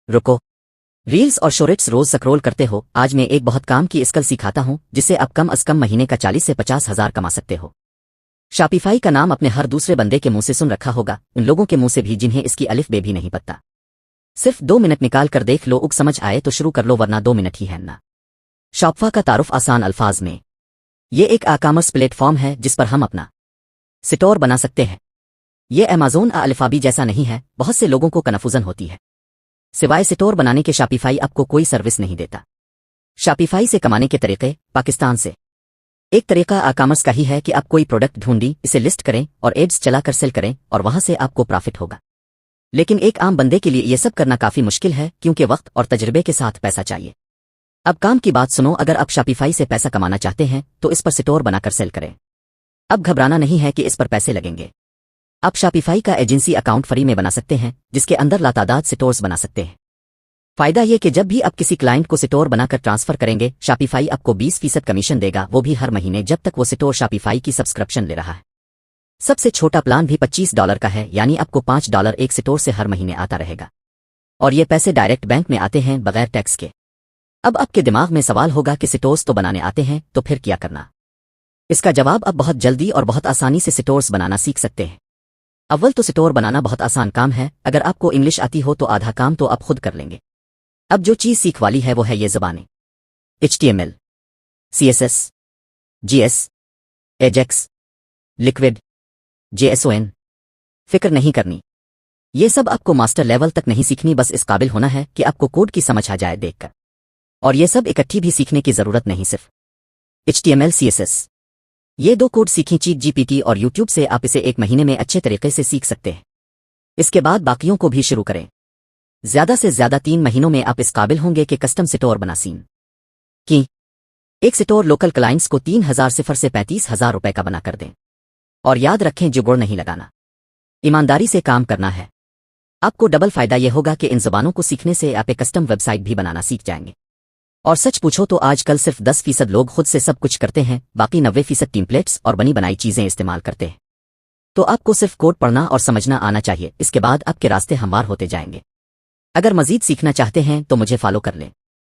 रुको। रील्स और शॉर्ट्स रोज स्क्रॉल करते हो। आज मैं एक बहुत काम की स्किल सिखाता हूं जिससे आप कम अज कम महीने का 40 से 50 हजार कमा सकते हो। शॉपिफाई का नाम अपने हर दूसरे बंदे के मुंह से सुन रखा होगा, उन लोगों के मुंह से भी जिन्हें इसकी अलिफ बे भी नहीं पता। सिर्फ 2 मिनट निकाल कर देख लो, समझ आए तो शुरू कर लो, वरना 2 मिनट ही है ना। शॉपिफाई का तारुफ आसान अल्फाज में, ये एक ई-कॉमर्स प्लेटफॉर्म है जिस पर हम अपना स्टोर बना सकते हैं। ये अमेज़न अल्फाबी जैसा नहीं है, बहुत से लोगों को कन्फ्यूजन होती है। सिवाय स्टोर बनाने के शॉपिफाई आपको कोई सर्विस नहीं देता। शॉपिफाई से कमाने के तरीके पाकिस्तान से। एक तरीका ई-कॉमर्स का ही है कि आप कोई प्रोडक्ट ढूंढी, इसे लिस्ट करें और एड्स चलाकर सेल करें और वहां से आपको प्रॉफिट होगा। लेकिन एक आम बंदे के लिए यह सब करना काफी मुश्किल है, क्योंकि वक्त और तजर्बे के साथ पैसा चाहिए। अब काम की बात सुनो, अगर आप शॉपिफाई से पैसा कमाना चाहते हैं तो इस पर स्टोर बनाकर सेल करें। अब घबराना नहीं है कि इस पर पैसे लगेंगे। आप शॉपिफाई का एजेंसी अकाउंट फ्री में बना सकते हैं, जिसके अंदर लातादाद स्टोर्स बना सकते हैं। फायदा यह कि जब भी आप किसी क्लाइंट को स्टोर बनाकर ट्रांसफर करेंगे, शॉपिफाई आपको 20% कमीशन देगा, वो भी हर महीने, जब तक वो स्टोर शॉपिफाई की सब्सक्रिप्शन ले रहा है। सबसे छोटा प्लान भी $25 का है, यानी आपको $5 एक स्टोर से हर महीने आता रहेगा। और ये पैसे डायरेक्ट बैंक में आते हैं बगैर टैक्स के। अब आपके दिमाग में सवाल होगा कि स्टोर्स तो बनाने आते हैं, तो फिर क्या करना? इसका जवाब अब बहुत जल्दी और बहुत आसानी से स्टोर्स बनाना सीख सकते हैं। अव्वल तो स्टोर बनाना बहुत आसान काम है। अगर आपको इंग्लिश आती हो तो आधा काम तो आप खुद कर लेंगे। अब जो चीज सीख वाली है वो है ये ज़बानें, HTML, CSS, GS, AJAX, liquid, JSON। फिक्र नहीं करनी, ये सब आपको मास्टर लेवल तक नहीं सीखनी, बस इस काबिल होना है कि आपको कोड की समझ आ जाए देखकर। और ये सब इकट्ठी भी सीखने की जरूरत नहीं, सिर्फ HTML, CSS, ये 2 कोड सीखी चीट GPT और YouTube से आप इसे 1 महीने में अच्छे तरीके से सीख सकते हैं। इसके बाद बाकियों को भी शुरू करें। ज्यादा से ज्यादा 3 महीनों में आप इस काबिल होंगे कि कस्टम स्टोर बना सीन कि एक स्टोर लोकल क्लाइंट्स को 3000 सिफर से 35,000 रुपए का बना कर दें। और याद रखें, जुगाड़ नहीं लगाना, ईमानदारी से काम करना है। आपको डबल फायदा यह होगा कि इन ज़बानों को सीखने से आप एक कस्टम वेबसाइट भी बनाना सीख जाएंगे। और सच पूछो तो आजकल सिर्फ 10% लोग खुद से सब कुछ करते हैं, बाकी 90% टेम्पलेट्स और बनी बनाई चीजें इस्तेमाल करते हैं। तो आपको सिर्फ कोड पढ़ना और समझना आना चाहिए, इसके बाद आपके रास्ते हमवार होते जाएंगे। अगर मजीद सीखना चाहते हैं तो मुझे फॉलो कर लें।